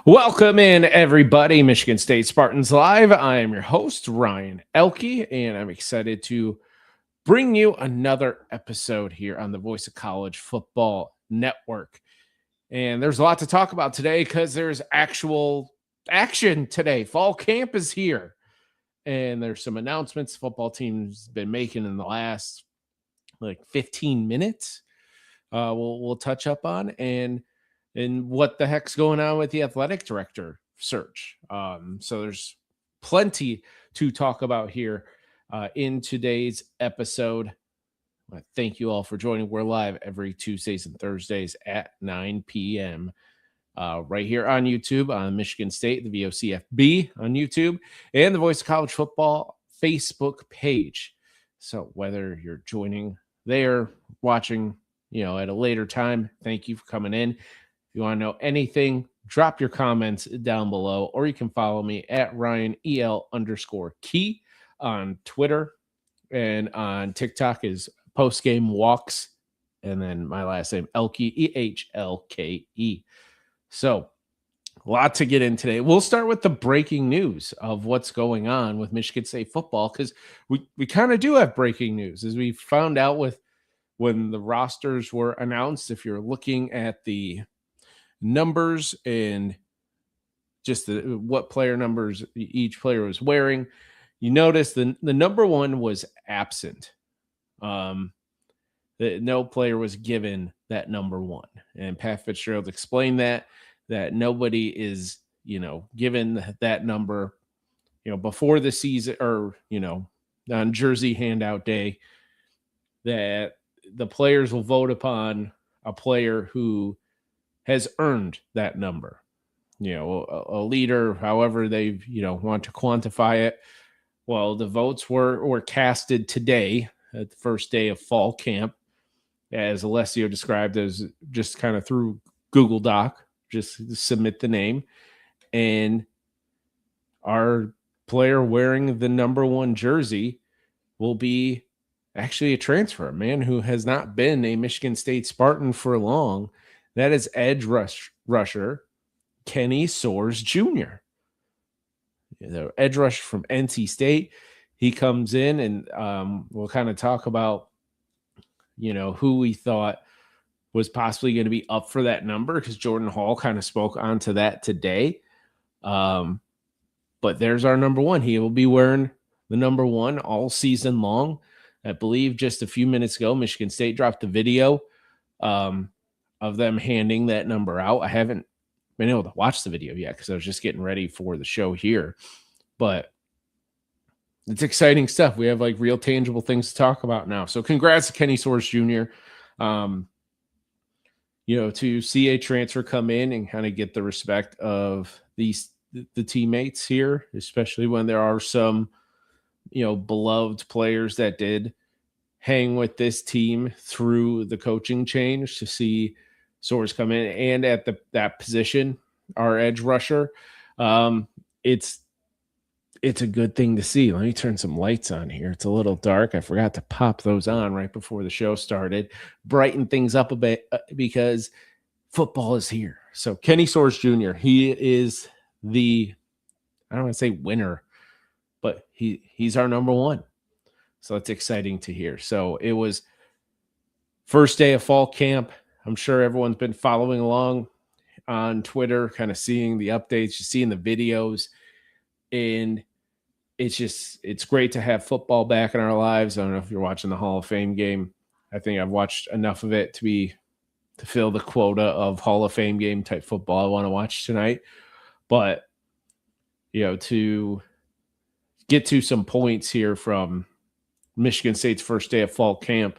Welcome in, everybody. Michigan State Spartans Live. I am your host, Ryan Elke, and I'm excited to bring you another episode here on the Voice of College Football Network. And there's a lot to talk about today because there's actual action today. Fall camp is here, and there's some announcements the football team's been making in the last 15 minutes. We'll touch up on and what the heck's going on with the athletic director search. So there's plenty to talk about here in today's episode. Thank you all for joining. We're live every Tuesdays and Thursdays at 9 p.m. Right here on YouTube, on Michigan State, the VOCFB on YouTube, and the Voice of College Football Facebook page. So whether you're joining there, watching, at a later time, thank you for coming in. If you want to know anything, drop your comments down below, or you can follow me at RyanEL_key on Twitter, and on TikTok is Postgame Walks, and then my last name, Elke, EHLKE. So a lot to get in today. We'll start with the breaking news of what's going on with Michigan State football, because we kind of do have breaking news, as we found out when the rosters were announced. If you're looking at the numbers and just what player numbers each player was wearing, you notice the number one was absent. No player was given that number one, and Pat Fitzgerald explained that nobody is given that number before the season, or on jersey handout day, that the players will vote upon a player who has earned that number, a leader, however they want to quantify it. Well, the votes were casted today at the first day of fall camp, as Alessio described, as just kind of through Google Doc, just submit the name, and our player wearing the number one jersey will be actually a transfer, a man who has not been a Michigan State Spartan for long. That is edge rusher Kenny Soares Jr., the edge rusher from NC State. He comes in, and we'll kind of talk about, who we thought was possibly going to be up for that number, because Jordan Hall kind of spoke onto that today. But there's our number one. He will be wearing the number one all season long. I believe just a few minutes ago, Michigan State dropped the video of them handing that number out. I haven't been able to watch the video yet because I was just getting ready for the show here, but it's exciting stuff. We have real tangible things to talk about now. So congrats to Kenny Soares Jr. To see a transfer come in and kind of get the respect of the teammates here, especially when there are some, beloved players that did hang with this team through the coaching change. To see Soares come in and at that position, our edge rusher, it's a good thing to see. Let me turn some lights on here. It's a little dark. I forgot to pop those on right before the show started. Brighten things up a bit because football is here. So Kenny Soares Jr., he is I don't want to say winner, but he's our number one. So it's exciting to hear. So it was first day of fall camp. I'm sure everyone's been following along on Twitter, kind of seeing the updates, just seeing the videos. And it's great to have football back in our lives. I don't know if you're watching the Hall of Fame game. I think I've watched enough of it to fill the quota of Hall of Fame game type football I want to watch tonight. But, to get to some points here from Michigan State's first day of fall camp,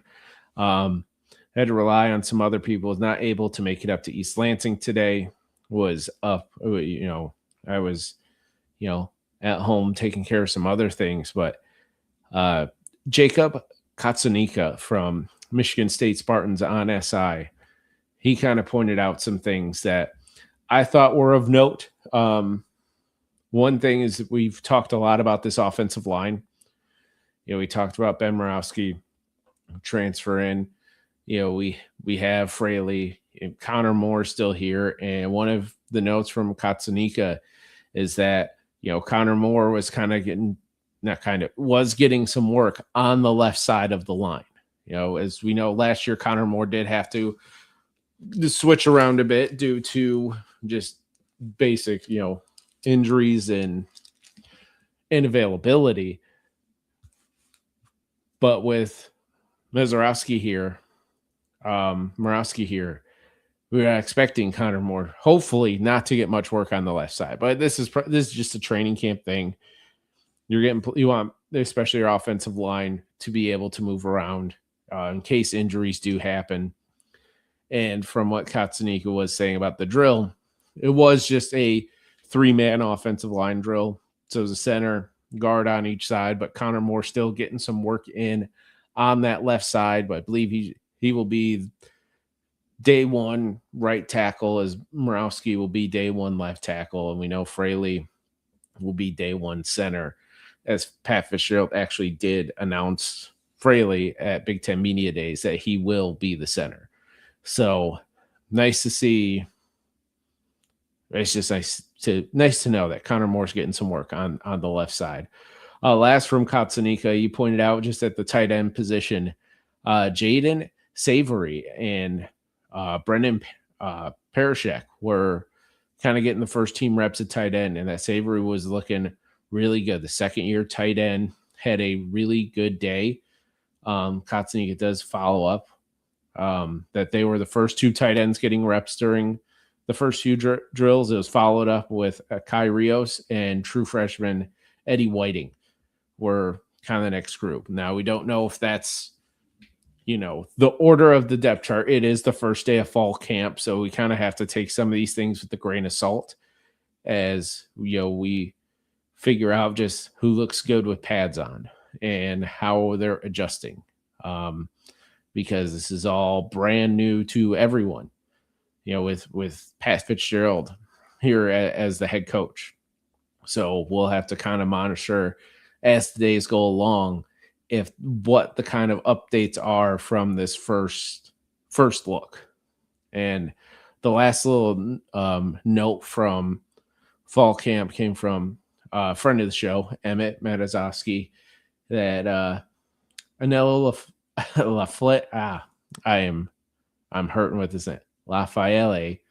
had to rely on some other people. Was not able to make it up to East Lansing today. Was up, I was, at home taking care of some other things. But Jacob Katsunika from Michigan State Spartans on SI, he kind of pointed out some things that I thought were of note. One thing is that we've talked a lot about this offensive line. We talked about Ben Morawski transfer in. We have Fraley. Connor Moore is still here. And one of the notes from Katsunika is that, Connor Moore was was getting some work on the left side of the line. As we know, last year, Connor Moore did have to switch around a bit due to just basic, injuries and inavailability. But with Morawski here, we are expecting Connor Moore, hopefully, not to get much work on the left side. But this is just a training camp thing. You want, especially your offensive line, to be able to move around in case injuries do happen. And from what Katsunika was saying about the drill, it was just a 3-man offensive line drill. So it was a center, guard on each side, but Connor Moore still getting some work in on that left side. But I believe he will be day one right tackle, as Morawski will be day one left tackle. And we know Fraley will be day one center, as Pat Fitzgerald actually did announce Fraley at Big Ten Media Days that he will be the center. So nice to see. It's just nice to know that Connor Moore's getting some work on the left side. Last from Katsunika, you pointed out just at the tight end position, Jaden Savory and Brendan Parashek were kind of getting the first team reps at tight end, and that Savory was looking really good. The second-year tight end had a really good day. Katsunika does follow up that they were the first 2 tight ends getting reps during the first few drills. It was followed up with Kai Rios and true freshman Eddie Whiting were kind of the next group. Now, we don't know if that's, the order of the depth chart. It is the first day of fall camp, so we kind of have to take some of these things with a grain of salt as, we figure out just who looks good with pads on and how they're adjusting, because this is all brand new to everyone. With Pat Fitzgerald here as the head coach. So we'll have to kind of monitor as the days go along if what the kind of updates are from this first look. And the last little note from fall camp came from a friend of the show, Emmett Matazowski, that Anello LaFlette, I'm hurting with this name. Lafayette, it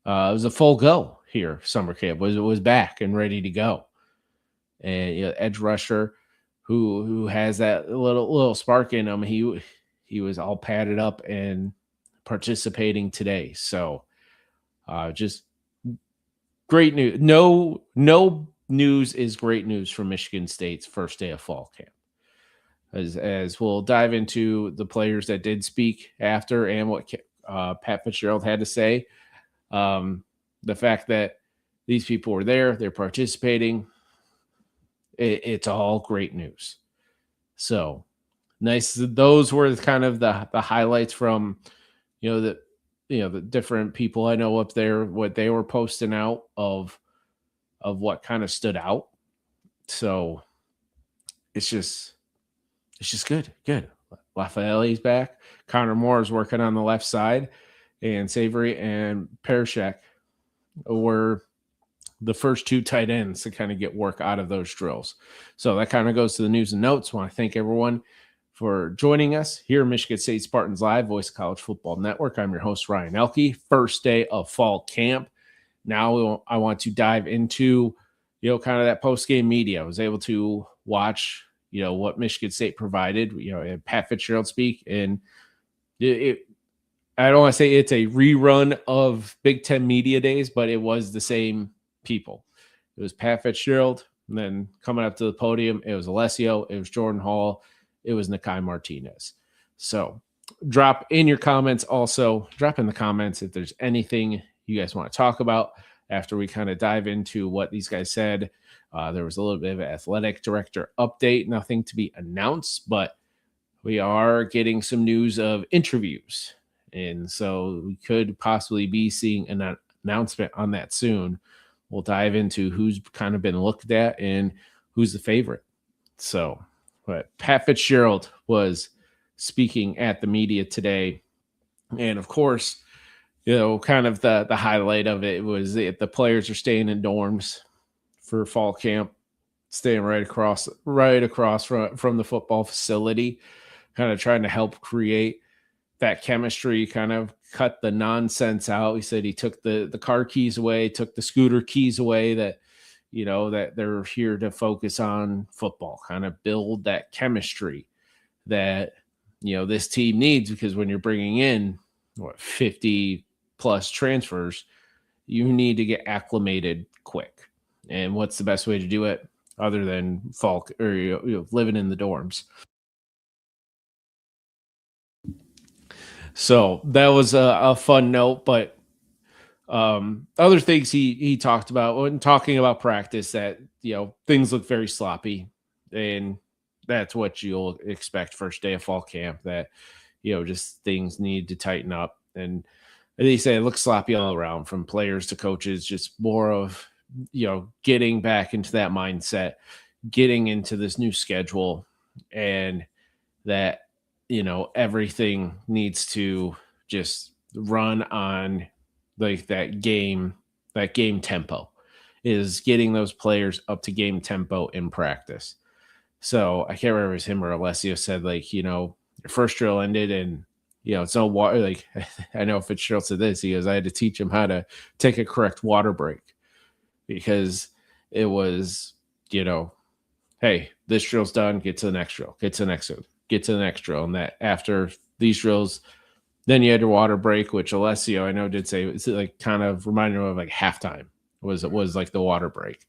was a full go here. Summer camp was back and ready to go, and edge rusher who has that little spark in him. He was all padded up and participating today. So, just great news. No news is great news from Michigan State's first day of fall camp. As we'll dive into the players that did speak after and what Pat Fitzgerald had to say. The fact that these people were there, they're participating, it's all great news. So nice. Those were kind of the highlights from, the different people I know up there, what they were posting out of what kind of stood out. So it's just good. Lafayette's back. Connor Moore is working on the left side, and Savory and Parashek were the first 2 tight ends to kind of get work out of those drills. So that kind of goes to the news and notes. I want to thank everyone for joining us here, Michigan State Spartans Live, Voice of College Football Network. I'm your host, Ryan Elke. First day of fall camp. Now I want to dive into, kind of that post-game media. I was able to watch, what Michigan State provided, Pat Fitzgerald speak. And I don't want to say it's a rerun of Big Ten Media Days, but it was the same people. It was Pat Fitzgerald, and then coming up to the podium, it was Alessio, it was Jordan Hall, it was Nakai Martinez. So drop in your comments also. Drop in the comments if there's anything you guys want to talk about after we kind of dive into what these guys said. There was a little bit of an athletic director update, nothing to be announced, but we are getting some news of interviews. And so we could possibly be seeing an announcement on that soon. We'll dive into who's kind of been looked at and who's the favorite. So, but Pat Fitzgerald was speaking at the media today. And of course, kind of the highlight of it was the players are staying in dorms for fall camp, staying right across from the football facility, kind of trying to help create that chemistry, kind of cut the nonsense out. He said he took the car keys away, took the scooter keys away, that that they're here to focus on football, kind of build that chemistry that this team needs, because when you're bringing in 50 plus transfers, you need to get acclimated quick. And what's the best way to do it other than Falk or living in the dorms? So that was a fun note. But other things he talked about when talking about practice, that things look very sloppy, and that's what you'll expect first day of fall camp. That just things need to tighten up, and they say it looks sloppy all around, from players to coaches. Just more of getting back into that mindset, getting into this new schedule, and that everything needs to just run on like that game tempo, is getting those players up to game tempo in practice. So I can't remember if it was him or Alessio said, like, your first drill ended and it's no water. Like, I know Fitzgerald said this. He goes, I had to teach him how to take a correct water break, because it was, hey, this drill's done, get to the next drill, get to the next drill, get to the next drill. And that after these drills, then you had your water break, which Alessio, I know, did say it's like kind of reminded him of like halftime was like the water break.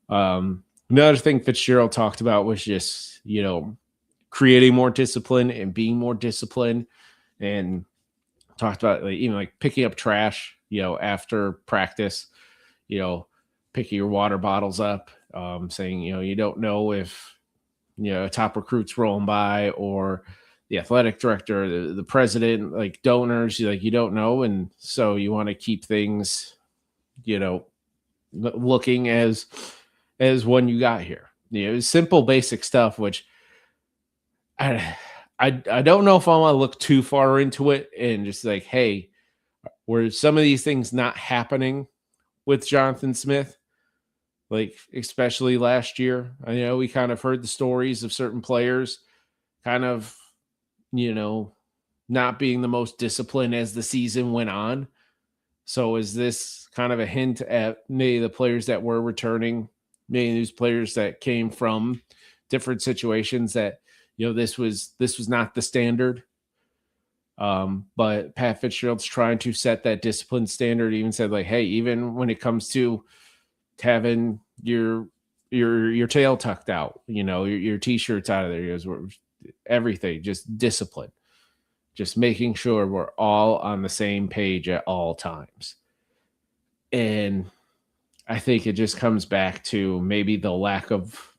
Another thing Fitzgerald talked about was just, creating more discipline and being more disciplined, and talked about like even like picking up trash, after practice, picking your water bottles up, saying, you don't know if, a top recruit's rolling by, or the athletic director, the president, like donors, like you don't know. And so you want to keep things, looking as when you got here. Simple, basic stuff, which I don't know if I want to look too far into it and just like, hey, were some of these things not happening with Jonathan Smith? Like, especially last year, I know we kind of heard the stories of certain players kind of, not being the most disciplined as the season went on. So is this kind of a hint at maybe the players that were returning, maybe these players that came from different situations, that this was not the standard? But Pat Fitzgerald's trying to set that discipline standard. He even said, like, hey, even when it comes to having your tail tucked out, your t-shirts out of there, everything, just discipline, just making sure we're all on the same page at all times. And I think it just comes back to maybe the lack of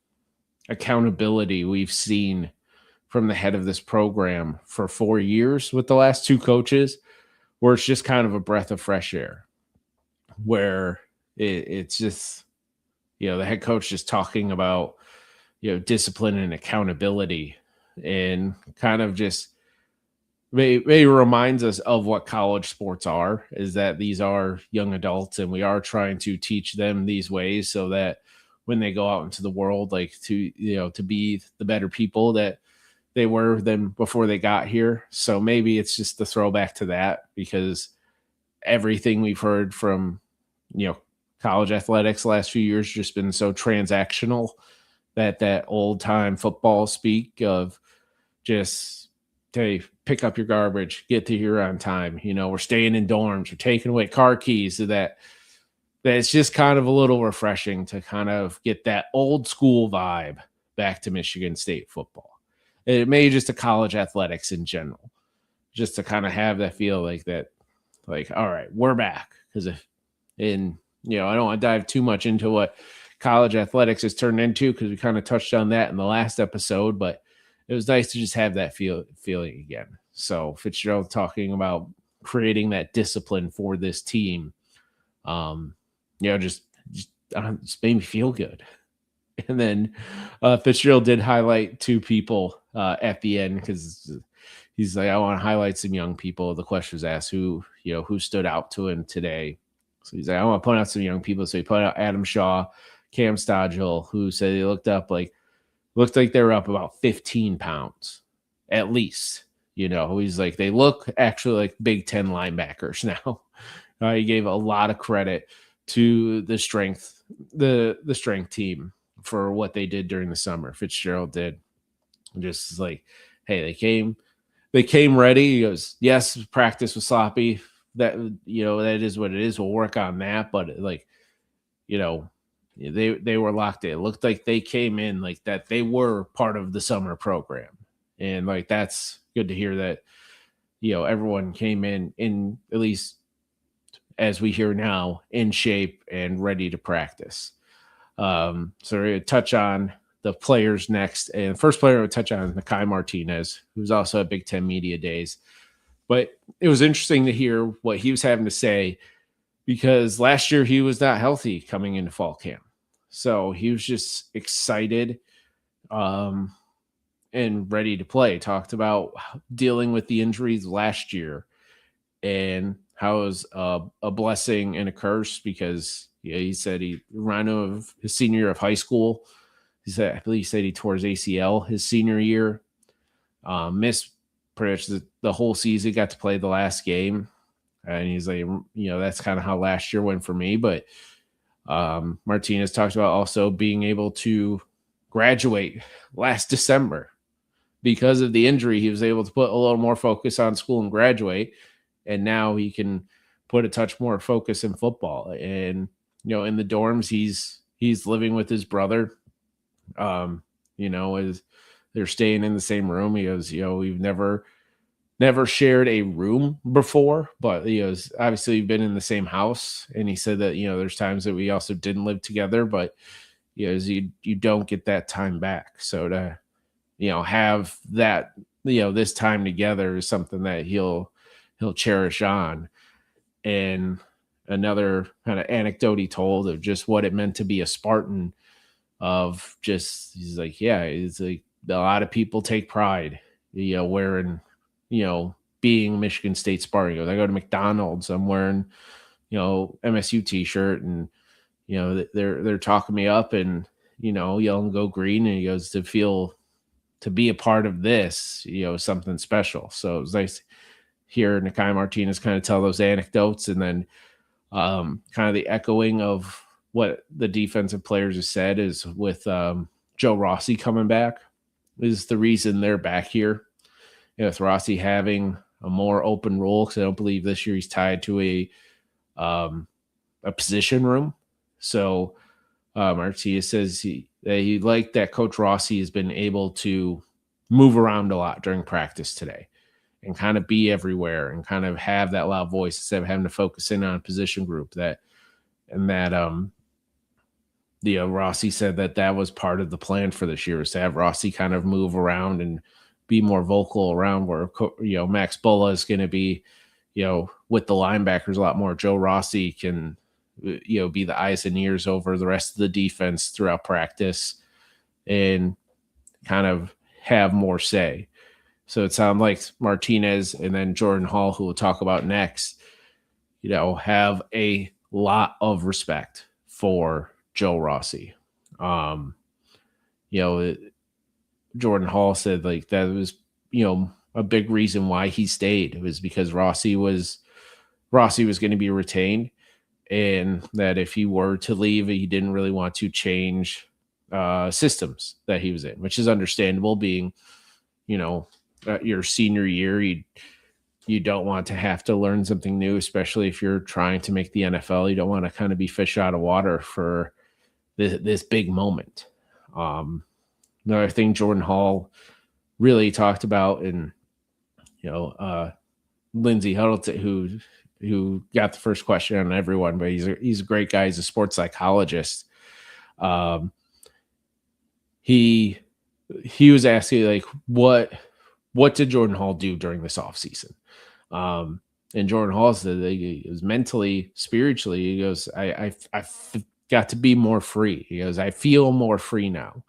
accountability we've seen from the head of this program for 4 years with the last two coaches, where it's just kind of a breath of fresh air, where it's just, the head coach just talking about, discipline and accountability, and kind of just maybe reminds us of what college sports are, is that these are young adults, and we are trying to teach them these ways so that when they go out into the world, like to be the better people that they were than before they got here. So maybe it's just the throwback to that, because everything we've heard from, college athletics last few years just been so transactional, that old time football speak of just, hey, pick up your garbage, get to here on time. We're staying in dorms, we're taking away car keys, so that it's just kind of a little refreshing to kind of get that old school vibe back to Michigan State football. It may just to college athletics in general, just to kind of have that feel like that, like, all right, we're back. Because I don't want to dive too much into what college athletics has turned into, because we kind of touched on that in the last episode, but it was nice to just have that feeling again. So Fitzgerald talking about creating that discipline for this team, just made me feel good. And then Fitzgerald did highlight two people at the end, because he's like, I want to highlight some young people. The question was asked, who who stood out to him today. So he's like, I want to point out some young people. So he put out Adam Shaw, Cam Stodgel, who said he looked like they were up about 15 pounds at least. He's like, they look actually like Big Ten linebackers now. He gave a lot of credit to the strength team for what they did during the summer. Fitzgerald did. Just like, hey, they came ready. He goes, yes, practice was sloppy. That is what it is. We'll work on that. But they were locked in. It looked like they came in like that. They were part of the summer program. And like, that's good to hear that, everyone came in at least as we hear now, in shape and ready to practice. So we're going to touch on the players next. And the first player I would touch on is Nakai Martinez, who's also at Big Ten Media Days. But it was interesting to hear what he was having to say, because last year he was not healthy coming into fall camp. So he was just excited and ready to play. Talked about dealing with the injuries last year and how it was a blessing and a curse, because he said he ran of his senior year of high school. I believe he said he tore his ACL his senior year, missed pretty much the whole season, got to play the last game. And he's like, that's kind of how last year went for me. But Martinez talked about also being able to graduate last December. Because of the injury, he was able to put a little more focus on school and graduate. And now he can put a touch more focus in football. And, in the dorms, he's living with his brother. As they're staying in the same room. He goes, we've never shared a room before, but obviously we've been in the same house. And he said that, there's times that we also didn't live together, but you don't get that time back. So to, have that, this time together is something that he'll cherish on. And another kind of anecdote he told of just what it meant to be a Spartan, of just, he's like, yeah, it's like a lot of people take pride, wearing, being Michigan State Spartan. He goes, I go to McDonald's, I'm wearing, MSU t-shirt, and, they're talking me up and, yelling go green. And he goes, to be a part of this, something special. So it was nice to hear Nakai Martinez kind of tell those anecdotes, and then kind of the echoing of what the defensive players have said is with Joe Rossi coming back is the reason they're back here. With Rossi having a more open role, because I don't believe this year he's tied to a position room. So Martinez says he liked that Coach Rossi has been able to move around a lot during practice today and kind of be everywhere and kind of have that loud voice instead of having to focus in on a position group. Rossi said that was part of the plan for this year, is to have Rossi kind of move around and be more vocal around, where, Max Bulla is going to be, with the linebackers a lot more. Joe Rossi can, be the eyes and ears over the rest of the defense throughout practice and kind of have more say. So it sounds like Martinez and then Jordan Hall, who we'll talk about next, have a lot of respect for Joe Rossi. Jordan Hall said like that was, a big reason why he stayed. It was because Rossi was going to be retained, and that if he were to leave, he didn't really want to change systems that he was in, which is understandable, being, your senior year. You don't want to have to learn something new, especially if you're trying to make the NFL. You don't want to kind of be fish out of water for this big moment. Another thing Jordan Hall really talked about, and Lindsey Huddleton, who got the first question on everyone, but he's a great guy. He's a sports psychologist. He was asking like, what did Jordan Hall do during this offseason? And Jordan Hall said that he was mentally, spiritually, he goes, I got to be more free. He goes, I feel more free now.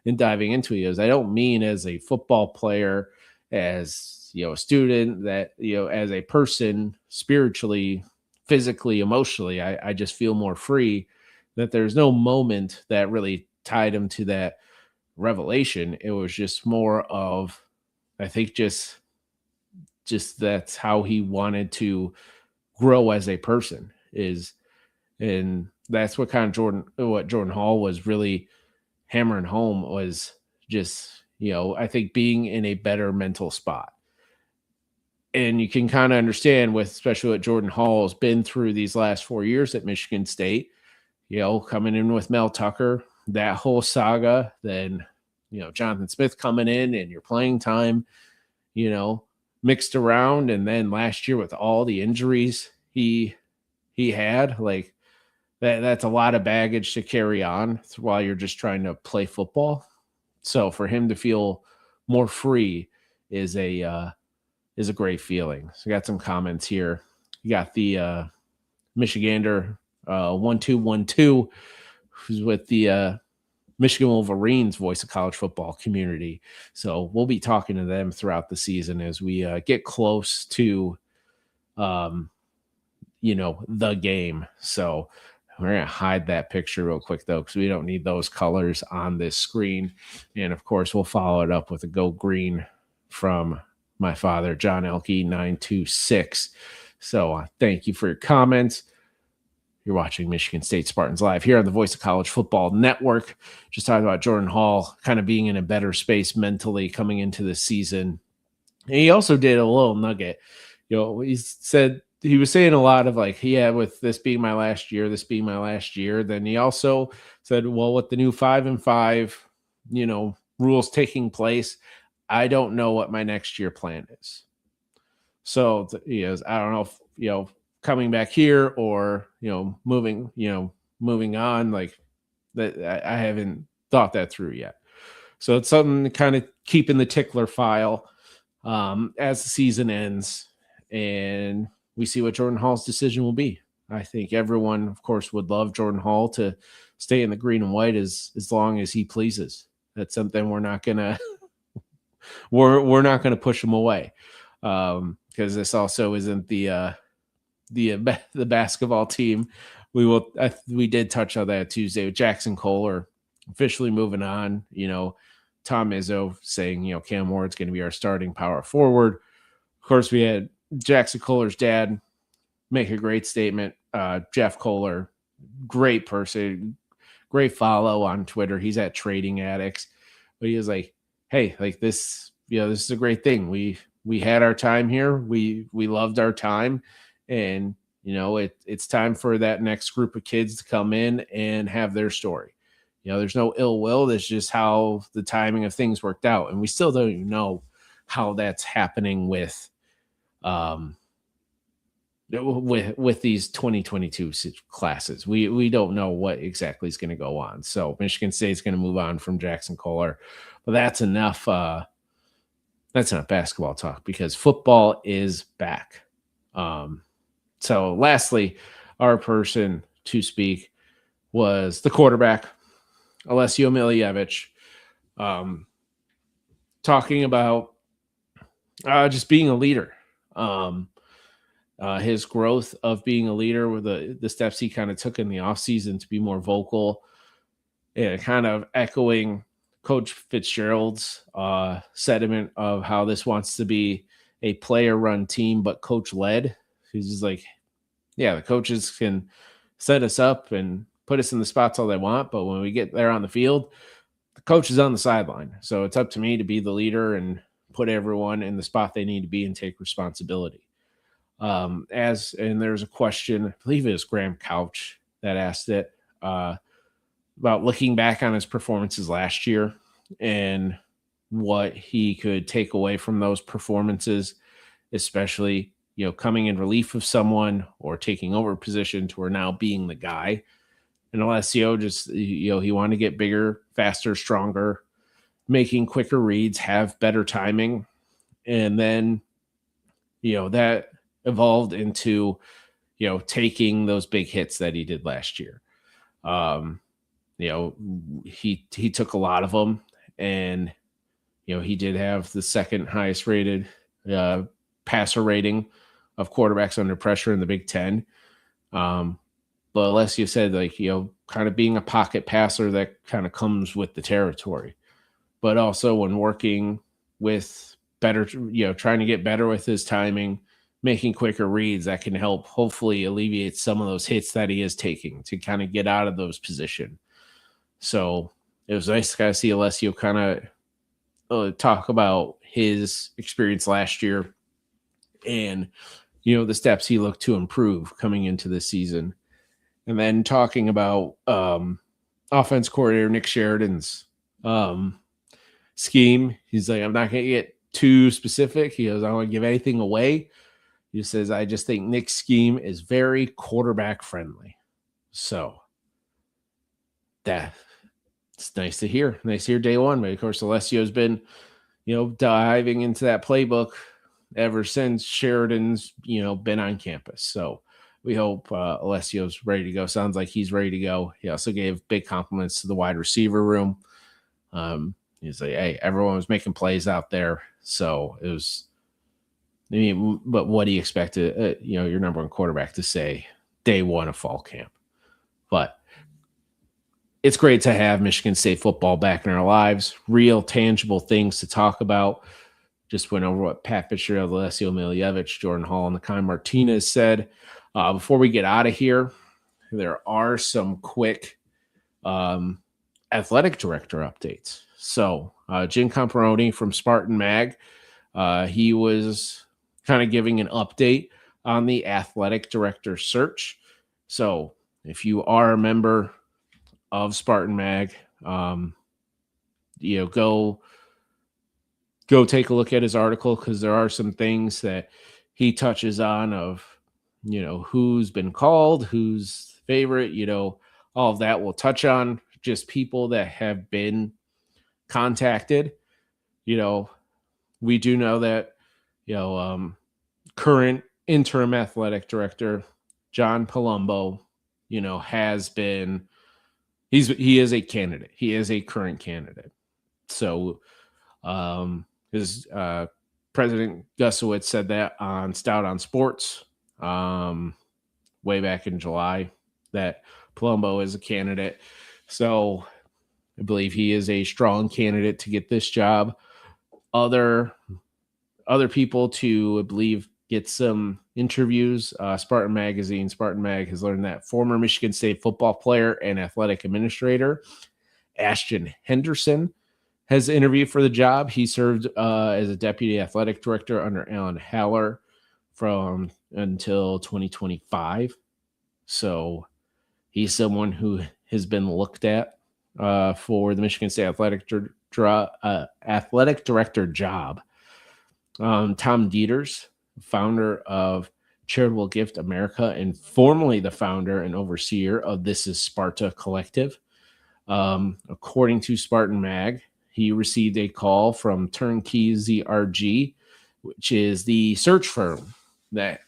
And diving into it, he goes, I don't mean as a football player, as a student, that, as a person, spiritually, physically, emotionally, I just feel more free. That there's no moment that really tied him to that revelation. It was just more of, I think, just that's how he wanted to grow as a person, is, and that's what kind of what Jordan Hall was really hammering home, was just, I think, being in a better mental spot. And you can kind of understand, with especially what Jordan Hall has been through these last 4 years at Michigan State, coming in with Mel Tucker, that whole saga, then, Jonathan Smith coming in and your playing time, you know, mixed around. And then last year with all the injuries he had, like, that's a lot of baggage to carry on while you're just trying to play football. So for him to feel more free is a great feeling. So we got some comments here. You got the Michigander 1212, who's with the Michigan Wolverines voice of college football community. So we'll be talking to them throughout the season as we get close to the game. So we're going to hide that picture real quick, though, because we don't need those colors on this screen. And, of course, we'll follow it up with a Go Green from my father, John Elkey, 926. So thank you for your comments. You're watching Michigan State Spartans Live here on the Voice of College Football Network. Just talking about Jordan Hall kind of being in a better space mentally coming into the season. And he also did a little nugget. He said, he was saying a lot of like, yeah, with this being my last year, Then he also said, well, with the new 5-5, rules taking place, I don't know what my next year plan is. So I don't know if, coming back here or, moving on, like that. I haven't thought that through yet. So it's something to kind of keep in the tickler file as the season ends and we see what Jordan Hall's decision will be. I think everyone, of course, would love Jordan Hall to stay in the green and white as long as he pleases. That's something we're not gonna we're not gonna push him away, because this also isn't the basketball team. We did touch on that Tuesday with Jackson Kohler officially moving on. Tom Izzo saying Cam Ward's going to be our starting power forward. Of course, we had Jackson Kohler's dad make a great statement. Jeff Kohler, great person, great follow on Twitter. He's at Trading Addicts, but he was like, "Hey, like this, this is a great thing. We had our time here. We loved our time, and it's time for that next group of kids to come in and have their story. There's no ill will. That's just how the timing of things worked out, and we still don't even know how that's happening with." With these 2022 classes, we don't know what exactly is going to go on. So Michigan State's going to move on from Jackson Kohler, but that's enough. That's enough basketball talk because football is back. So lastly, our person to speak was the quarterback, Alessio Milievich, talking about just being a leader. His growth of being a leader with the steps he kind of took in the offseason to be more vocal and kind of echoing Coach Fitzgerald's sentiment of how this wants to be a player-run team, but coach-led. He's just like, yeah, the coaches can set us up and put us in the spots all they want, but when we get there on the field, the coach is on the sideline. So it's up to me to be the leader and put everyone in the spot they need to be and take responsibility. And there's a question, I believe it was Graham Couch that asked it, about looking back on his performances last year and what he could take away from those performances, especially, coming in relief of someone or taking over a position to where now being the guy. And Alessio just, he wanted to get bigger, faster, stronger, making quicker reads, have better timing. And then, that evolved into, taking those big hits that he did last year. He took a lot of them, and he did have the second highest rated passer rating of quarterbacks under pressure in the Big Ten. But Alessio said, like, kind of being a pocket passer that kind of comes with the territory. But also when working with better, trying to get better with his timing, making quicker reads, that can help hopefully alleviate some of those hits that he is taking to kind of get out of those positions. So it was nice to kind of see Alessio kind of talk about his experience last year and, the steps he looked to improve coming into this season. And then talking about offense coordinator Nick Sheridan's scheme. He's like, I'm not going to get too specific. He goes, I don't want to give anything away. He says, I just think Nick's scheme is very quarterback friendly. So it's nice to hear. Nice to hear day one. But of course, Alessio's been, diving into that playbook ever since Sheridan's, been on campus. So we hope Alessio's ready to go. Sounds like he's ready to go. He also gave big compliments to the wide receiver room. He's like, hey, everyone was making plays out there. So it was, but what do you expect your number one quarterback to say day one of fall camp? But it's great to have Michigan State football back in our lives, real tangible things to talk about. Just went over what Pat Fitzgerald, Alessio Miljevic, Jordan Hall, and Nakai Martinez said. Before we get out of here, there are some quick athletic director updates. So Jim Camperoni from Spartan Mag, he was kind of giving an update on the athletic director search. So if you are a member of Spartan Mag, go take a look at his article, because there are some things that he touches on of, who's been called, who's favorite, all of that. We'll touch on just people that have been contacted. We do know that, current interim athletic director, John Palumbo, has been, he is a candidate. He is a current candidate. So, his President Gusowitz said that on Stout on Sports way back in July, that Palumbo is a candidate. So I believe he is a strong candidate to get this job. Other people to, I believe, get some interviews. Spartan Mag has learned that former Michigan State football player and athletic administrator Ashton Henderson has interviewed for the job. He served as a deputy athletic director under Alan Haller from until 2025. So he's someone who has been looked at for the Michigan State athletic director job. Tom Dieters, founder of Charitable Gift America and formerly the founder and overseer of This Is Sparta Collective. According to Spartan Mag, he received a call from Turnkey ZRG, which is the search firm that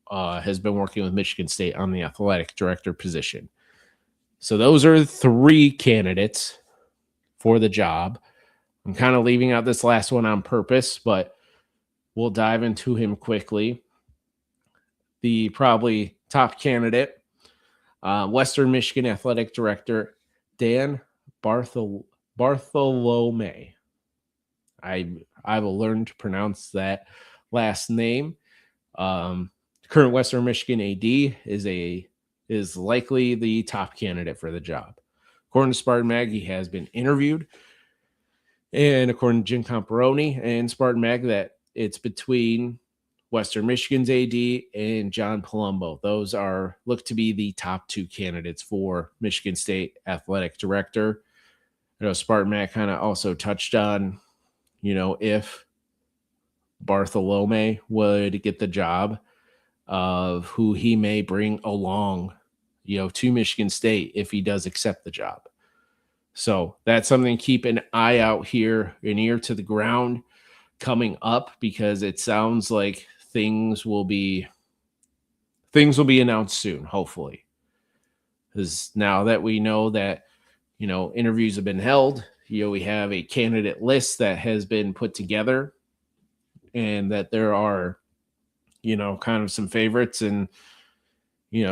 has been working with Michigan State on the athletic director position. So those are 3 candidates for the job. I'm kind of leaving out this last one on purpose, but we'll dive into him quickly. The probably top candidate, Western Michigan athletic director Dan Bartholome. I will learn to pronounce that last name. Current Western Michigan AD is likely the top candidate for the job. According to Spartan Mag, he has been interviewed. And according to Jim Camperoni and Spartan Mag, that it's between Western Michigan's AD and John Palumbo. Those look to be the top 2 candidates for Michigan State athletic director. Spartan Mag kind of also touched on, if Bartholome would get the job, of who he may bring along, to Michigan State if he does accept the job. So that's something to keep an eye out here, an ear to the ground coming up, because it sounds like things will be announced soon, hopefully. Because now that we know that, interviews have been held, we have a candidate list that has been put together. and that there are, kind of some favorites and,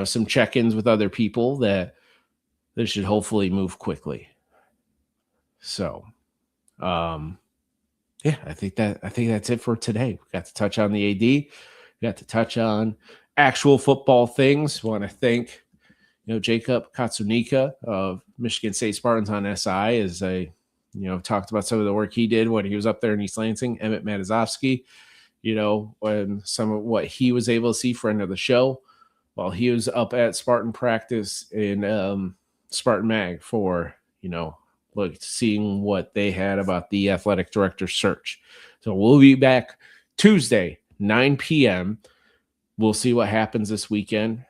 some check-ins with other people that this should hopefully move quickly. So, yeah, I think that's it for today. We got to touch on the AD, we got to touch on actual football things. Want to thank, Jacob Katsunika of Michigan State Spartans on SI as I, talked about some of the work he did when he was up there in East Lansing. Emmett Matazovsky, when some of what he was able to see, friend of the show, while he was up at Spartan practice in Spartan Mag for, seeing what they had about the athletic director search. So we'll be back Tuesday, 9 p.m. We'll see what happens this weekend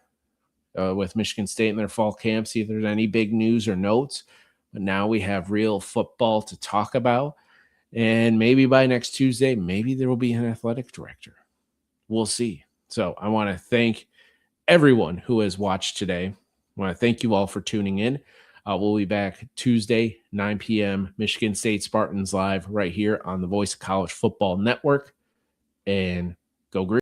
with Michigan State in their fall camp, see if there's any big news or notes. But now we have real football to talk about. And maybe by next Tuesday, maybe there will be an athletic director. We'll see. So I want to thank everyone who has watched today. I want to thank you all for tuning in. We'll be back Tuesday, 9 p.m., Michigan State Spartans live right here on the Voice of College Football Network. And go Green.